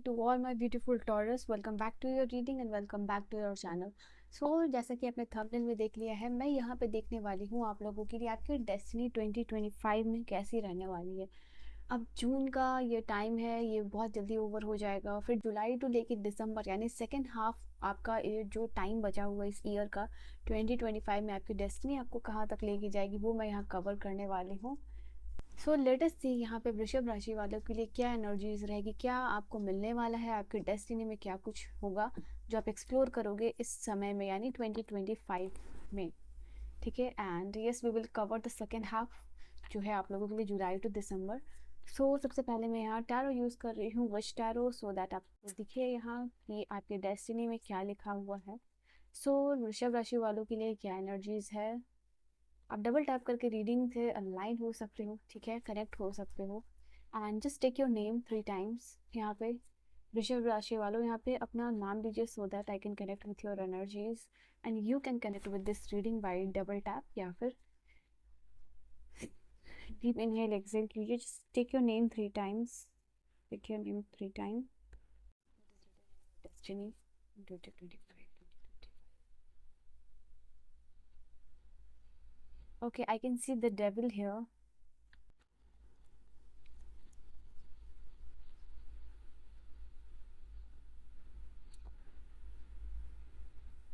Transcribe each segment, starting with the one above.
to all my beautiful Taurus. Welcome back to your reading and welcome back to your channel. जैसा कि आपने thumbnail में देख लिया है, मैं यहाँ पे देखने वाली हूँ आप लोगों के लिए आपकी डेस्टिनी 2025 में कैसी रहने वाली है। अब जून का ये टाइम है, ये बहुत जल्दी ओवर हो जाएगा। फिर जुलाई टू लेके दिसंबर यानी सेकेंड हाफ आपका ये जो टाइम बचा हुआ है इस ईयर का 2025 में आपकी डेस्टिनी आपको कहाँ तक लेके जाएगी वो मैं यहाँ कवर करने वाली हूँ। सो लेटेस्ट सी यहाँ पे वृषभ राशि वालों के लिए क्या एनर्जीज रहेगी, क्या आपको मिलने वाला है, आपके डेस्टिनी में क्या कुछ होगा जो आप एक्सप्लोर करोगे इस समय में यानी 2025 में। ठीक है, and yes we will cover the second half जो है आप लोगों के लिए जुलाई टू दिसंबर। सबसे पहले मैं यहाँ टैरो यूज़ कर रही हूँ, विश टैरो, सो दैट आपको दिखे यहाँ कि आपके डेस्टिनी में क्या लिखा हुआ है। वृषभ राशि वालों के लिए क्या एनर्जीज है, आप डबल टैप करके रीडिंग से अलाइन हो सकते हो, ठीक है, कनेक्ट हो सकते हो। And just take your name 3 times यहाँ पे वृषभ राशि वालों, यहाँ पे अपना नाम लीजिए so that I can connect with your energies and you can connect with this reading by double tap या फिर डीप इनहेल एक्सेल कीजिए। Just take your name 3 times, take your name 3 time. Destiny 2025। Okay, I can see the devil here.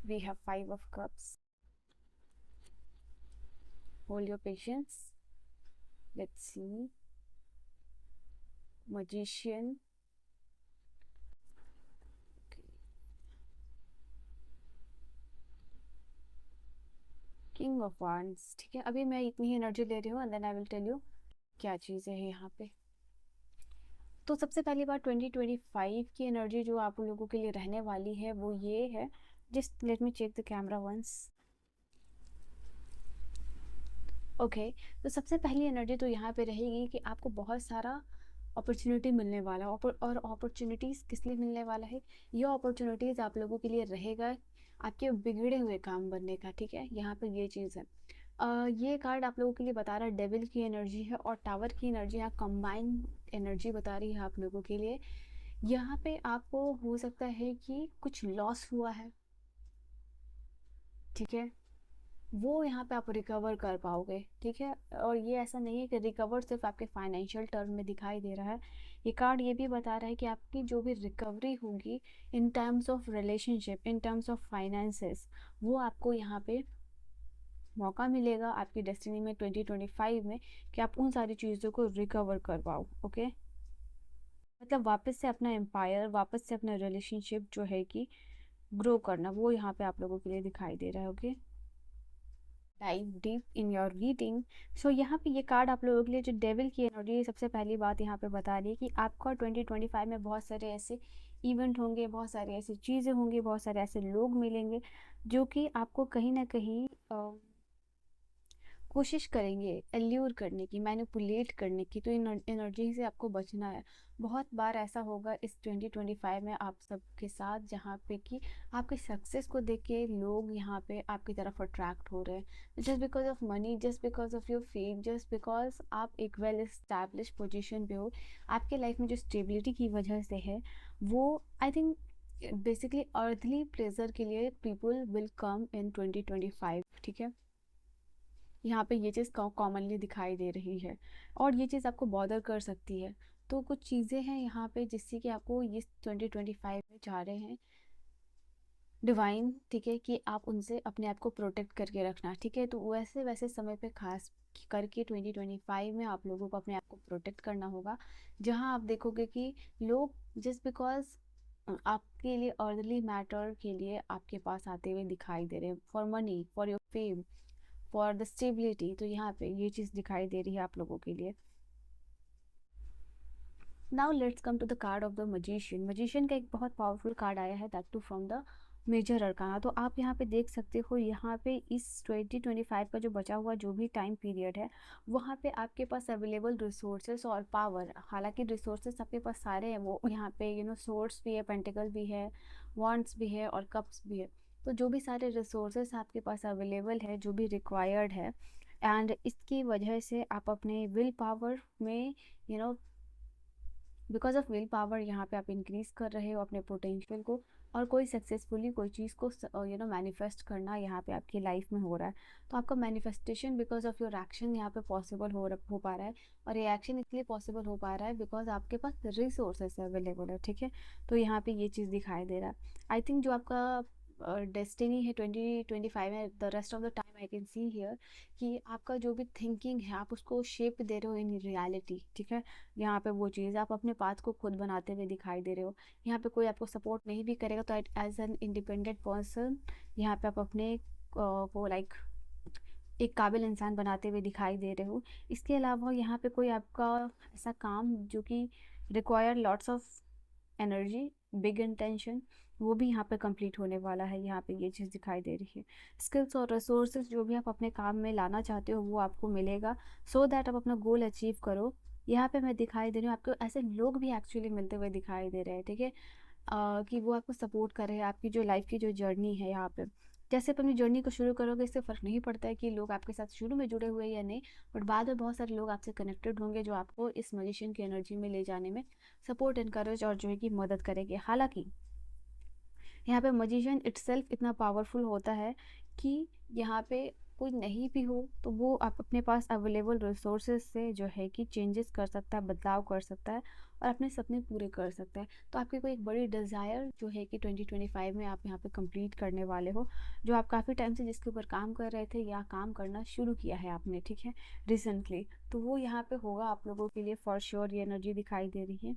We have 5 of Cups. Hold your patience. Let's see. Magician. Okay. King of Wands. ठीक है, अभी मैं इतनी ही energy ले रही हूँ and then I will tell you क्या चीज़ें हैं यहाँ पे। तो सबसे पहली बात 2025 की एनर्जी जो आप लोगों के लिए रहने वाली है वो ये है। Just let me check the camera once. Okay, तो सबसे पहली एनर्जी तो यहाँ पे रहेगी कि आपको बहुत सारा अपॉर्चुनिटी मिलने वाला है। और अपॉर्चुनिटीज़ किस लिए मिलने वाला है, ये अपॉर्चुनिटीज़ आप लोगों के लिए रहेगा आपके बिगड़े हुए काम बनने का। ठीक है, यहाँ पे ये चीज़ है। ये कार्ड आप लोगों के लिए बता रहा है डेविल की एनर्जी है और टावर की एनर्जी, यहाँ कंबाइन एनर्जी बता रही है आप लोगों के लिए। यहाँ पे आपको हो सकता है कि कुछ लॉस हुआ है, ठीक है, वो यहाँ पे आप रिकवर कर पाओगे। ठीक है, और ये ऐसा नहीं है कि रिकवर सिर्फ आपके फाइनेंशियल टर्म में दिखाई दे रहा है, ये कार्ड ये भी बता रहा है कि आपकी जो भी रिकवरी होगी in terms of relationship, in terms of finances, वो आपको यहाँ पे मौका मिलेगा आपकी डेस्टिनी में 2025 में कि आप उन सारी चीज़ों को रिकवर कर पाओ। ओके, मतलब वापस से अपना एम्पायर, वापस से अपना रिलेशनशिप जो है कि ग्रो करना, वो यहाँ पे आप लोगों के लिए दिखाई दे रहा है। Okay, dive deep in your reading. यहाँ पे ये कार्ड आप लोगों के लिए जो डेविल की एनर्जी, सबसे पहली बात यहाँ पे बता रही है कि आपका 2025 में बहुत सारे ऐसे इवेंट होंगे, बहुत सारी ऐसी चीज़ें होंगी, बहुत सारे ऐसे लोग मिलेंगे जो कि आपको कहीं ना कहीं कोशिश करेंगे एल्यूर करने की, मैनिपुलेट करने की। तो इन एनर्जी से आपको बचना है। बहुत बार ऐसा होगा इस 2025 में आप सबके साथ जहाँ पे कि आपके सक्सेस को देख के लोग यहाँ पे आपकी तरफ अट्रैक्ट हो रहे हैं, just because of money, just because of your fame, just because आप एक वेल एस्टैब्लिश पोजिशन पे हो। आपके लाइफ में जो स्टेबिलिटी की वजह से है वो I think basically earthly pleasure के लिए पीपल विल कम इन 2025। ठीक है, यहाँ पे ये चीज़ कॉमनली दिखाई दे रही है और ये चीज़ आपको बॉदर कर सकती है। तो कुछ चीज़ें हैं यहाँ पे जिससे कि आपको ये 2025 में चाह रहे हैं डिवाइन, ठीक है, कि आप उनसे अपने आप को प्रोटेक्ट करके रखना। ठीक है, तो वैसे वैसे समय पे खास करके 2025 में आप लोगों को अपने आप को प्रोटेक्ट करना होगा, जहाँ आप देखोगे कि लोग जस्ट बिकॉज आपके लिए अर्ली मैटर के लिए आपके पास आते हुए दिखाई दे रहे हैं, for money, for your fame, for the stability. तो यहाँ पे ये चीज़ दिखाई दे रही है आप लोगों के लिए। Now let's come to the card of the magician. Magician का एक बहुत पावरफुल कार्ड आया है, that too from the major arcana. तो आप यहाँ पे देख सकते हो, यहाँ पे इस 2025 का जो बचा हुआ जो भी टाइम पीरियड है वहाँ पे आपके पास अवेलेबल रिसोर्सेस और पावर, हालांकि रिसोर्सेस आपके पास सारे हैं, वो यहाँ पे सोर्स भी है, पेंटिकल भी है, वॉन्ड्स भी है और कप्स भी है। तो जो भी सारे रिसोर्सेस आपके पास अवेलेबल है, जो भी रिक्वायर्ड है, एंड इसकी वजह से आप अपने विल पावर में you know because of will power यहाँ पे आप इंक्रीज कर रहे हो अपने पोटेंशियल को, और कोई सक्सेसफुली कोई चीज़ को मैनिफेस्ट करना यहाँ पे आपकी लाइफ में हो रहा है। तो आपका manifestation because of your action यहाँ पे पॉसिबल हो पा रहा है। और ये एक्शन इसलिए पॉसिबल हो पा रहा है बिकॉज आपके पास रिसोर्सेस अवेलेबल है, ठीक है। तो यहाँ पे ये चीज़ दिखाई दे रहा है। आई थिंक जो आपका डेस्टिनी है 2025 में, the rest of the time I can see here कि आपका जो भी थिंकिंग है आप उसको शेप दे रहे हो इन रियलिटी, ठीक है। यहाँ पे वो चीज़ आप अपने पाथ को खुद बनाते हुए दिखाई दे रहे हो। यहाँ पे कोई आपको सपोर्ट नहीं भी करेगा तो एज एन इंडिपेंडेंट पर्सन यहाँ पे आप अपने को लाइक एक काबिल इंसान बनाते हुए दिखाई दे रहे हो। इसके अलावा यहाँ पे कोई आपका ऐसा काम जो कि require lots of energy, big intention, वो भी यहाँ पे कंप्लीट होने वाला है। यहाँ पे ये चीज़ दिखाई दे रही है। स्किल्स और रिसोर्सेज जो भी आप अपने काम में लाना चाहते हो वो आपको मिलेगा, सो दैट आप अपना गोल अचीव करो। यहाँ पे मैं दिखाई दे रही हूँ आपको ऐसे लोग भी एक्चुअली मिलते हुए दिखाई दे रहे हैं, ठीक है। कि वो आपको सपोर्ट कर रहे हैं आपकी जो लाइफ की जो जर्नी है यहाँ पे। जैसे आप अपनी जर्नी को शुरू करोगे इससे फ़र्क नहीं पड़ता है कि लोग आपके साथ शुरू में जुड़े हुए हैं या नहीं, बट बाद में बहुत सारे लोग आपसे कनेक्टेड होंगे जो आपको इस मैजिशियन की एनर्जी में ले जाने में सपोर्ट, इनकरेज और जो है कि मदद करेंगे। हालांकि यहाँ पे मजिशियन इटसेल्फ इतना पावरफुल होता है कि यहाँ पे कोई नहीं भी हो तो वो आप अपने पास अवेलेबल रिसोर्सेज से जो है कि चेंजेस कर सकता है, बदलाव कर सकता है और अपने सपने पूरे कर सकता है। तो आपकी कोई एक बड़ी डिज़ायर जो है कि 2025 में आप यहाँ पे कंप्लीट करने वाले हो, जो आप काफ़ी टाइम से जिसके ऊपर काम कर रहे थे या काम करना शुरू किया है आपने, ठीक है, रिसेंटली, तो वो यहाँ पे होगा आप लोगों के लिए फॉर श्योर। ये एनर्जी दिखाई दे रही है।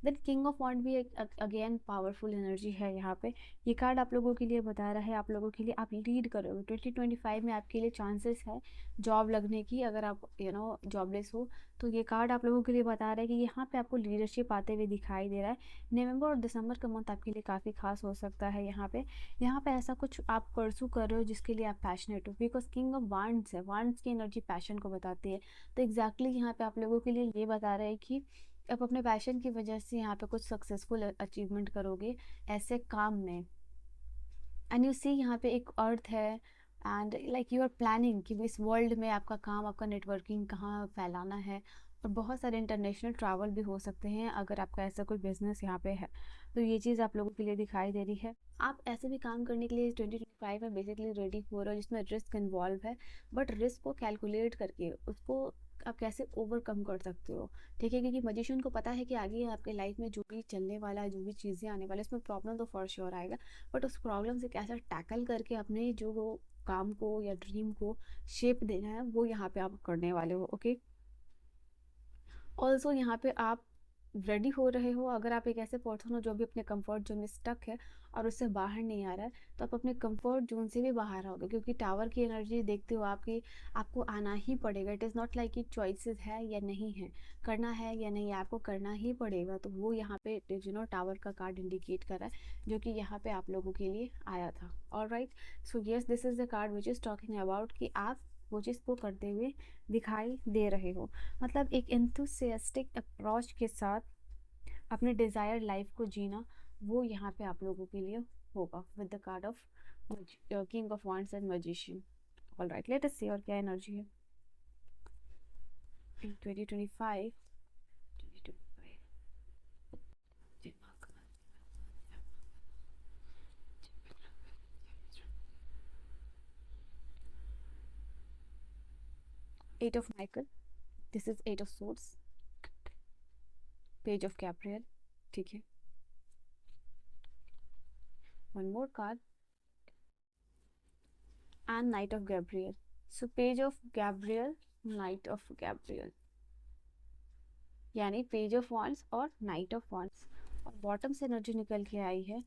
देन किंग ऑफ वॉन्ड भी एक अगेन पावरफुल एनर्जी है यहाँ पे। ये कार्ड आप लोगों के लिए बता रहा है आप लोगों के लिए आप लीड करोगे 2025 में, आपके लिए चांसेस है जॉब लगने की। अगर आप जॉबलेस हो तो ये कार्ड आप लोगों के लिए बता रहा है कि यहाँ पे आपको लीडरशिप आते हुए दिखाई दे रहा है। नवंबर और दिसंबर का मंथ आपके लिए काफ़ी खास हो सकता है। यहाँ पे ऐसा कुछ आप परसू कर रहे हो जिसके लिए आप पैशनेट हो, बिकॉज किंग ऑफ वांड्स है, वांड्स की एनर्जी पैशन को बताती है। तो एग्जैक्टली यहाँ पे आप लोगों के लिए ये बता रहे हैं कि आप अपने पैशन की वजह से यहाँ पे कुछ सक्सेसफुल अचीवमेंट करोगे ऐसे काम में। एंड यू सी यहाँ पे एक अर्थ है and like you are planning कि इस वर्ल्ड में आपका काम, आपका नेटवर्किंग कहाँ फैलाना है। और बहुत सारे इंटरनेशनल ट्रैवल भी हो सकते हैं अगर आपका ऐसा कोई बिजनेस यहाँ पे है। तो ये चीज़ आप लोगों के लिए दिखाई दे रही है। आप ऐसे भी काम करने के लिए 2025 में बेसिकली रेडी हो रहे हो जिसमें रिस्क इन्वॉल्व है, बट रिस्क को कैलकुलेट करके उसको आप कैसे ओवरकम कर सकते हो, ठीक है। क्योंकि मजिशियन को पता है कि आगे आपके लाइफ में जो भी चलने वाला है, जो भी चीज़ें आने वाला है, उसमें प्रॉब्लम तो फॉर श्योर आएगा, बट उस प्रॉब्लम से कैसे टैकल करके अपने जो वो काम को या ड्रीम को शेप देना है वो यहाँ पे आप करने वाले हो, ओके। ऑल्सो यहाँ पे आप रेडी हो रहे हो। अगर आप एक ऐसे पर्सन हो जो भी अपने कंफर्ट जोन में स्टक है और उससे बाहर नहीं आ रहा है, तो आप अपने कंफर्ट जोन से भी बाहर आओगे, क्योंकि टावर की एनर्जी देखते हो आपकी, आपको आना ही पड़ेगा। इट इज़ नॉट लाइक कि चॉइसेस है या नहीं है, करना है या नहीं, आपको करना ही पड़ेगा। तो वो यहाँ पे टावर का कार्ड इंडिकेट कर रहा है जो कि यहाँ पे आप लोगों के लिए आया था। Alright, so yes, this is the card which is talking about कि आप वो चीज़ को करते हुए दिखाई दे रहे हो। मतलब एक एंथुसियास्टिक अप्रोच के साथ अपने डिज़ायर लाइफ को जीना, वो यहाँ पे आप लोगों के लिए होगा with the card of king of wands and magician. All right, let us see और क्या एनर्जी है in 2025। Eight of Michael, this is eight of swords, page of Gabriel, ठीक है। One more card and knight of Gabriel. So page of Gabriel, knight of Gabriel, यानी page of wands और knight of wands, और bottom से energy निकल के आई है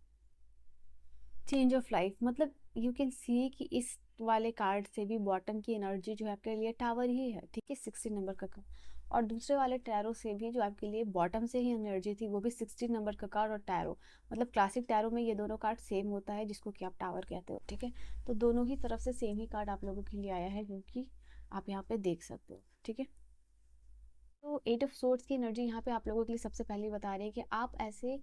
चेंज ऑफ लाइफ। मतलब यू कैन सी कि इस वाले कार्ड से भी बॉटम की एनर्जी जो है आपके लिए टावर ही है, ठीक है, 60 नंबर का कार्ड। और दूसरे वाले टैरो से भी जो आपके लिए बॉटम से ही एनर्जी थी वो भी 60 नंबर का कार्ड और टैरो। मतलब क्लासिक टैरो में ये दोनों कार्ड सेम होता है जिसको कि आप टावर कहते हो, ठीक है। तो दोनों ही तरफ से सेम ही कार्ड आप लोगों के लिए आया है जो कि आप यहाँ पे देख सकते हो, ठीक है। तो एट ऑफ सोर्ड्स की एनर्जी यहाँ पे आप लोगों के लिए सबसे पहले बता रही है कि आप ऐसे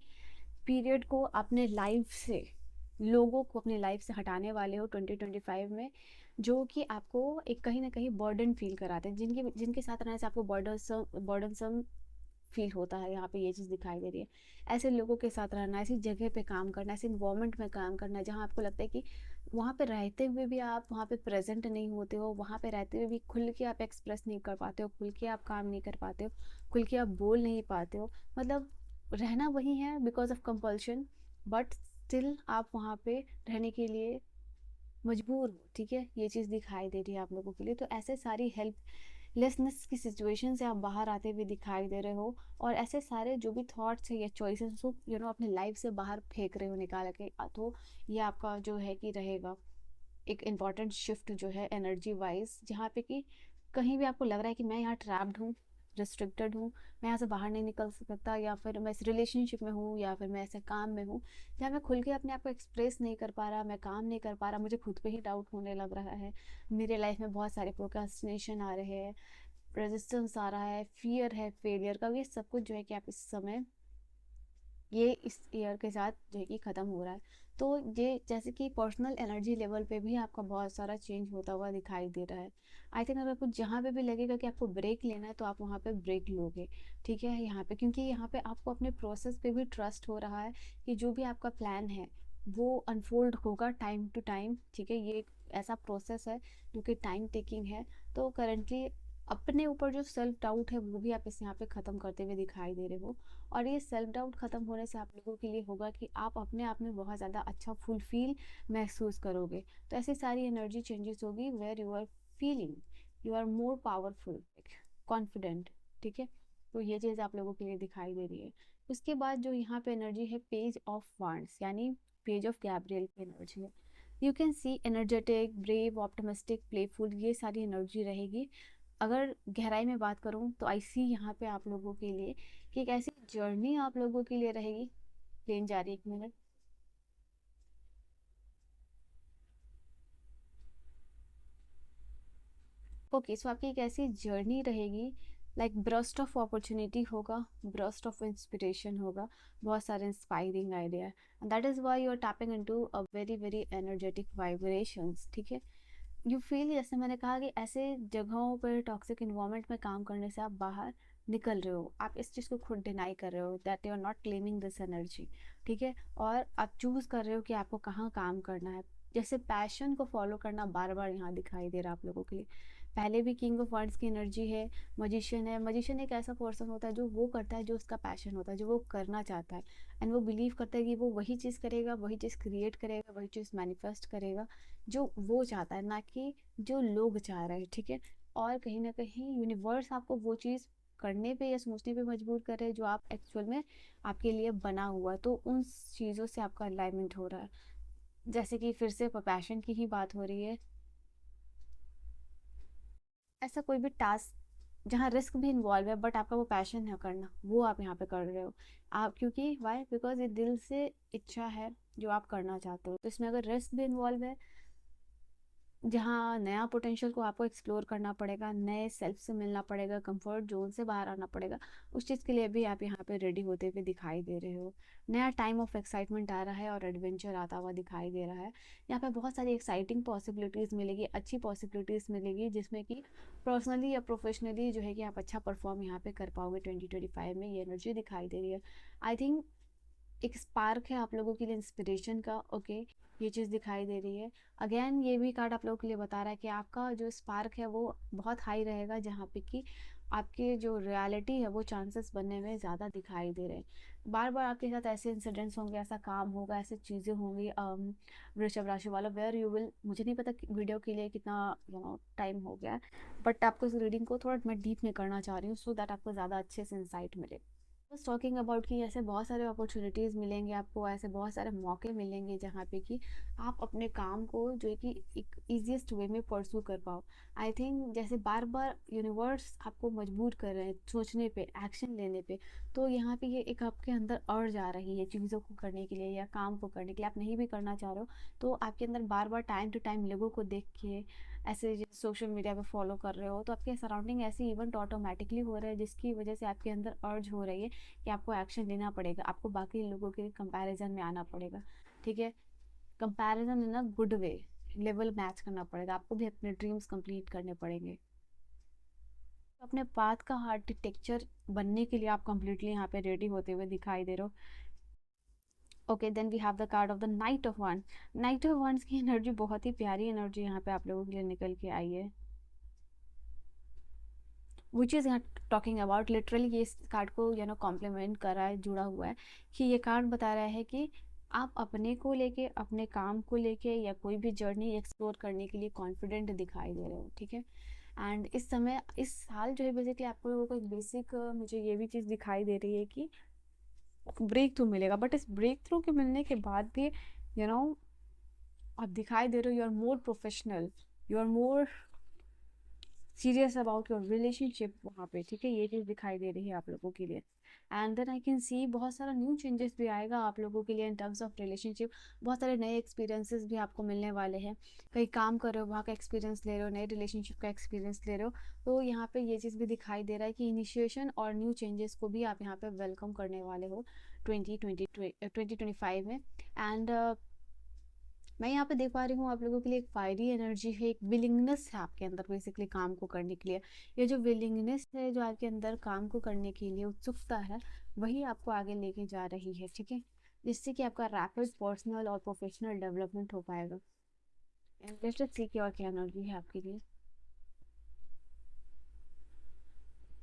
पीरियड को अपने लाइफ से, लोगों को अपने लाइफ से हटाने वाले हो 2025 में, जो कि आपको एक कहीं ना कहीं बर्डन फील कराते हैं, जिनके जिनके साथ रहने से आपको बर्डनसम फील होता है, यहाँ पे ये चीज़ दिखाई दे रही है। ऐसे लोगों के साथ रहना, ऐसी जगह पे काम करना, ऐसे इन्वायरमेंट में काम करना जहाँ आपको लगता है कि वहाँ पे रहते हुए भी आप वहाँ पे प्रेजेंट नहीं होते हो, वहाँ पे रहते हुए भी खुल के आप एक्सप्रेस नहीं कर पाते हो, खुल के आप काम नहीं कर पाते हो, खुल के आप बोल नहीं पाते हो। मतलब रहना वही है because of compulsion, but still आप वहाँ पे रहने के लिए मजबूर हो। ठीक है, ये चीज़ दिखाई दे रही है आप लोगों के लिए। तो ऐसे सारी हेल्पलेसनेस की सिचुएशन से आप बाहर आते हुए दिखाई दे रहे हो, और ऐसे सारे जो भी थॉट्स है या चॉइसेस हो अपने लाइफ से बाहर फेंक रहे हो निकाल के। तो ये आपका जो है कि रहेगा एक इम्पॉर्टेंट शिफ्ट जो है एनर्जी वाइज, जहाँ पे कि कहीं भी आपको लग रहा है कि मैं यहाँ ट्रैप्ड हूँ, रिस्ट्रिक्टेड हूँ, मैं यहाँ से बाहर नहीं निकल सकता, या फिर मैं इस रिलेशनशिप में हूँ, या फिर मैं ऐसे काम में हूँ जहाँ मैं खुल के अपने आप को एक्सप्रेस नहीं कर पा रहा, मैं काम नहीं कर पा रहा, मुझे खुद पे ही डाउट होने लग रहा है, मेरे लाइफ में बहुत सारे प्रोक्रास्टिनेशन आ रहे हैं, रेजिस्टेंस आ रहा है, फियर है फेलियर का। ये सब कुछ जो है कि आप इस समय ये इस ईयर के साथ जो है कि ख़त्म हो रहा है। तो ये जैसे कि पर्सनल एनर्जी लेवल पे भी आपका बहुत सारा चेंज होता हुआ दिखाई दे रहा है। आई थिंक अगर कुछ जहाँ पे भी लगेगा कि आपको ब्रेक लेना है तो आप वहाँ पे ब्रेक लोगे। ठीक है, यहाँ पे क्योंकि यहाँ पे आपको अपने प्रोसेस पे भी ट्रस्ट हो रहा है कि जो भी आपका प्लान है वो अनफोल्ड होगा टाइम टू टाइम। ठीक है, ये एक ऐसा प्रोसेस है जो कि टाइम टेकिंग है। तो करंटली अपने ऊपर जो सेल्फ डाउट है वो भी आप इस यहाँ पे ख़त्म करते हुए दिखाई दे रहे हो। और ये सेल्फ डाउट ख़त्म होने से आप लोगों के लिए होगा कि आप अपने आप में बहुत ज़्यादा अच्छा फुलफिल महसूस करोगे। तो ऐसी सारी एनर्जी चेंजेस होगी where you are feeling you are more powerful, confident. ठीक है, तो ये चीज़ आप लोगों के लिए दिखाई दे रही है। उसके बाद जो यहाँ पे एनर्जी है पेज ऑफ वांड्स, यानी पेज ऑफ गैब्रियल की एनर्जी है। You can see energetic, brave, optimistic, playful, ये सारी एनर्जी रहेगी। अगर गहराई में बात करूँ तो आई सी यहाँ पे आप लोगों के लिए कि एक ऐसी जर्नी आप लोगों के लिए रहेगी। प्लेन जा रही है, 1 मिनट। ओके, सो आपकी एक ऐसी जर्नी रहेगी, लाइक ब्रस्ट ऑफ अपॉर्चुनिटी होगा, ब्रस्ट ऑफ इंस्पिरेशन होगा, बहुत सारे inspiring idea, and that is why you are tapping into a very very energetic vibrations. ठीक है, यू फील, जैसे मैंने कहा कि ऐसे जगहों पर टॉक्सिक इन्वायरमेंट में काम करने से आप बाहर निकल रहे हो, आप इस चीज़ को खुद डिनाई कर रहे हो that you are not claiming this energy. ठीक है, और आप चूज़ कर रहे हो कि आपको कहाँ काम करना है। जैसे पैशन को फॉलो करना बार बार यहाँ दिखाई दे रहा है आप लोगों के लिए। पहले भी किंग ऑफ वर्ड्स की एनर्जी है, मजिशियन है। मजिशियन एक ऐसा पर्सन होता है जो वो करता है जो उसका पैशन होता है, जो वो करना चाहता है, एंड वो बिलीव करता है कि वो वही चीज़ करेगा, वही चीज़ क्रिएट करेगा, वही चीज़ मैनिफेस्ट करेगा जो वो चाहता है, ना कि जो लोग चाह रहे हैं। ठीक है, और कहीं ना कहीं यूनिवर्स आपको वो चीज़ करने पे या सोचने पे मजबूर कर रहे हैं जो आप एक्चुअल में आपके लिए बना हुआ है। तो उन चीज़ों से आपका अलाइनमेंट हो रहा है। जैसे कि फिर से पैशन की ही बात हो रही है, ऐसा कोई भी टास्क जहाँ रिस्क भी इन्वॉल्व है बट आपका वो पैशन है करना, वो आप यहाँ पे कर रहे हो। आप क्योंकि वाई, बिकॉज ये दिल से इच्छा है जो आप करना चाहते हो। तो इसमें अगर रिस्क भी इन्वॉल्व है, जहाँ नया पोटेंशियल को आपको एक्सप्लोर करना पड़ेगा, नए सेल्फ से मिलना पड़ेगा, कंफर्ट जोन से बाहर आना पड़ेगा, उस चीज़ के लिए भी आप यहाँ पे रेडी होते हुए दिखाई दे रहे हो। नया टाइम ऑफ एक्साइटमेंट आ रहा है और एडवेंचर आता हुआ दिखाई दे रहा है। यहाँ पे बहुत सारी एक्साइटिंग पॉसिबिलिटीज़ मिलेगी, अच्छी पॉसिबिलिटीज़ मिलेगी, जिसमें कि पर्सनली या प्रोफेशनली जो है कि आप अच्छा परफॉर्म यहाँ पे कर पाओगे 2025 में। ये एनर्जी दिखाई दे रही है। आई थिंक एक स्पार्क है आप लोगों के लिए इंस्पिरेशन का। ओके, ये चीज़ दिखाई दे रही है। अगेन ये भी कार्ड आप लोगों के लिए बता रहा है कि आपका जो स्पार्क है वो बहुत हाई रहेगा, जहाँ पे कि आपके जो रियलिटी है वो चांसेस बनने में ज़्यादा दिखाई दे रहे हैं। बार बार आपके साथ ऐसे इंसिडेंट्स होंगे, ऐसा काम होगा, ऐसे चीज़ें होंगी वृषभ राशि वाला, वेयर यू विल, मुझे नहीं पता वीडियो के लिए कितना टाइम हो गया है, बट आपको इस रीडिंग को थोड़ा मैं डीप में करना चाह रही हूँ सो दैट आपको ज़्यादा अच्छे से इंसाइट मिले। बस टॉकिंग अबाउट कि ऐसे बहुत सारे अपॉर्चुनिटीज़ मिलेंगे आपको, ऐसे बहुत सारे मौके मिलेंगे जहाँ पे कि आप अपने काम को जो है कि एक ईजीएस्ट वे में परसू कर पाओ। आई थिंक जैसे बार बार यूनिवर्स आपको मजबूर कर रहे हैं सोचने पे, एक्शन लेने पे। तो यहाँ पे ये एक आपके अंदर अर्ज आ रही है चीज़ों को करने के लिए या काम को करने के लिए, आप नहीं भी करना चाह रहे हो तो आपके अंदर बार बार टाइम टू टाइम लोगों को देख के ऐसे सोशल मीडिया पे फॉलो कर रहे हो तो आपके सराउंडिंग ऐसे इवेंट ऑटोमेटिकली हो रहे हैं जिसकी वजह से आपके अंदर अर्ज हो रही है कि आपको एक्शन लेना पड़ेगा, आपको बाकी लोगों के कंपैरिजन में आना पड़ेगा। ठीक है, comparison in a good way, level match करना पड़ेगा, आपको भी अपने ड्रीम्स कंप्लीट करने पड़ेंगे। अपने पाथ का आर्किटेक्चर बनने के लिए आप कंप्लीटली यहाँ पे रेडी होते हुए दिखाई दे रहे हो। Okay, then we have the card of the knight of वन। नाइट ऑफ वंस की एनर्जी बहुत ही प्यारी एनर्जी यहाँ पे आप लोगों के लिए निकल के आई है, विच इज़ यहाँ टॉकिंग अबाउट लिटरली ये इस कार्ड को कॉम्प्लीमेंट कर रहा है, जुड़ा हुआ है कि ये कार्ड बता रहा है कि आप अपने को लेके, अपने काम को लेके या कोई भी जर्नी एक्सप्लोर करने के लिए कॉन्फिडेंट दिखाई दे रहे हो, ठीक है। एंड इस समय, इस साल जो है बेसिकली आपको लोगों को एक बेसिक मुझे ये भी चीज़ दिखाई दे रही है कि ब्रेक थ्रू मिलेगा, बट इस ब्रेक थ्रू के मिलने के बाद भी यू नो आप दिखाई दे रहे हो, you are more professional, you are more serious about your relationship वहाँ पे, ठीक है। ये चीज़ दिखाई दे रही है आप लोगों के लिए। And then I can see बहुत सारा न्यू चेंजेस भी आएगा आप लोगों के लिए इन टर्म्स ऑफ रिलेशनशिप। बहुत सारे नए एक्सपीरियंसेस भी आपको मिलने वाले हैं। कहीं काम कर रहे हो, वहाँ का एक्सपीरियंस ले रहे हो, नए रिलेशनशिप का एक्सपीरियंस ले रहे हो, तो यहाँ पे ये चीज़ भी दिखाई दे रहा है कि इनिशिएशन और न्यू चेंजेस को भी आप यहाँ पे वेलकम करने वाले हो 2025 में। एंड मैं यहाँ पे देख पा रही हूँ आप लोगों के लिए एक फायरी एनर्जी है, एक विलिंगनेस है आपके अंदर बेसिकली काम को करने के लिए। ये जो विलिंगनेस है, जो आपके अंदर काम को करने के लिए उत्सुकता है, वही आपको आगे लेके जा रही है, ठीक है। जिससे कि आपका रैपिड पर्सनल और प्रोफेशनल डेवलपमेंट हो पाएगा। एंड लेट्स सी कि और क्या एनर्जी है आपके लिए।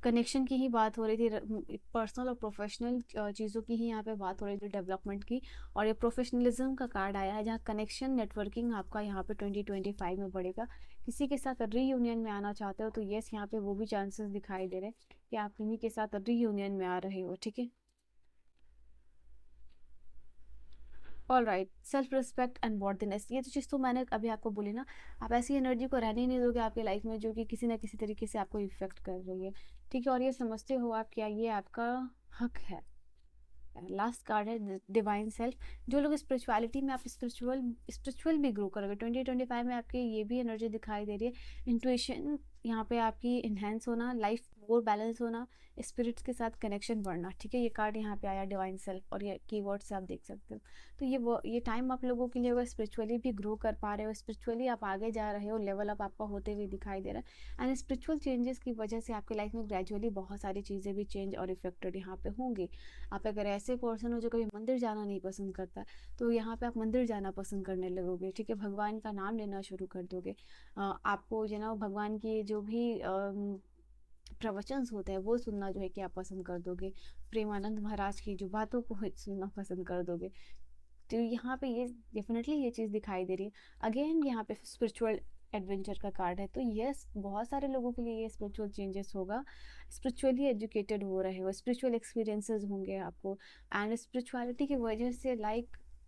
कनेक्शन की ही बात हो रही थी, पर्सनल और प्रोफेशनल चीज़ों की ही यहाँ पे बात हो रही थी, डेवलपमेंट की। और ये प्रोफेशनलिज्म का कार्ड आया है, जहाँ कनेक्शन नेटवर्किंग आपका यहाँ पे 2025 में बढ़ेगा। किसी के साथ रीयूनियन में आना चाहते हो तो येस, यहाँ पे वो भी चांसेस दिखाई दे रहे हैं कि आप किन्हीं के साथ रीयूनियन में आ रहे हो, ठीक है। All right, self respect and worthiness, ये तो चीज़ तो मैंने अभी आपको बोली ना। आप ऐसी एनर्जी को रहने ही नहीं दोगे आपकी लाइफ में जो कि किसी ना किसी तरीके से आपको इफेक्ट कर रही है, ठीक है। और ये समझते हो आप क्या ये आपका हक है। लास्ट कार्ड है डिवाइन सेल्फ। जो लोग स्पिरिचुअलिटी में, आप स्पिरिचुअल भी ग्रो करोगे 2025 में, आपके ये भी एनर्जी दिखाई दे रही है। इंट्यूशन यहाँ पे आपकी इन्हेंस होना, लाइफ मोर बैलेंस होना, स्पिरिट्स के साथ कनेक्शन बढ़ना, ठीक है। ये कार्ड यहाँ पे आया डिवाइन सेल्फ, और ये कीवर्ड से आप देख सकते हो। तो ये टाइम आप लोगों के लिए होगा, स्पिरिचुअली भी ग्रो कर पा रहे हो, स्पिरिचुअली आप आगे जा रहे हो, लेवल अप आपका होते हुए दिखाई दे रहा है। एंड स्पिरिचुअल चेंजेस की वजह से आपकी लाइफ में ग्रेजुअली बहुत सारी चीज़ें भी चेंज और इफेक्टेड यहाँ पे होंगी। आप अगर ऐसे पर्सन हो जो कभी मंदिर जाना नहीं पसंद करता, तो यहाँ पे आप मंदिर जाना पसंद करने लगोगे, ठीक है। भगवान का नाम लेना शुरू कर दोगे। आपको भगवान की जो भी प्रवचन होते हैं वो सुनना जो है कि आप पसंद कर दोगे। प्रेमानंद महाराज की जो बातों को सुनना पसंद कर दोगे। तो यहाँ पे ये डेफिनेटली ये चीज़ दिखाई दे रही है। अगेन यहाँ पे स्पिरिचुअल एडवेंचर का कार्ड है, तो यस, बहुत सारे लोगों के लिए ये स्पिरिचुअल चेंजेस होगा। स्पिरिचुअली एजुकेटेड हो रहे हो, स्पिरिचुअल एक्सपीरियंसेस होंगे आपको। एंड स्पिरिचुअलिटी की वजह से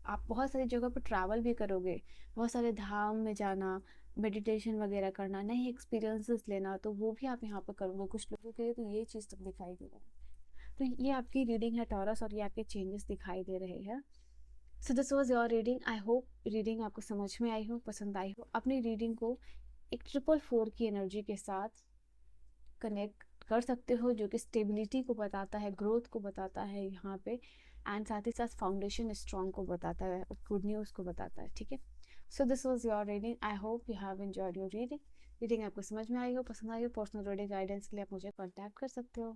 आप बहुत सारी जगह पर ट्रैवल भी करोगे, बहुत सारे धाम में जाना, मेडिटेशन वगैरह करना, नए एक्सपीरियंसेस लेना, तो वो भी आप यहाँ पर करोगे कुछ लोगों के लिए। तो ये चीज़ तक दिखाई दे रहा है। तो ये आपकी रीडिंग है टॉरस, और ये आपके चेंजेस दिखाई दे रहे हैं। So this was your reading. I hope reading आपको समझ में आई हो, पसंद आई हो। अपनी रीडिंग को एक 444 की एनर्जी के साथ कनेक्ट कर सकते हो, जो कि स्टेबिलिटी को बताता है, ग्रोथ को बताता है यहाँ पे। एंड साथ ही साथ फाउंडेशन स्ट्रॉन्ग को बताता है, गुड न्यूज़ को बताता है, ठीक है। So this was your reading. I hope you have enjoyed your reading. Reading आपको समझ में आई हो, पसंद आई हो। पर्सनल रीडिंग गाइडेंस के लिए आप मुझे कॉन्टैक्ट कर सकते हो।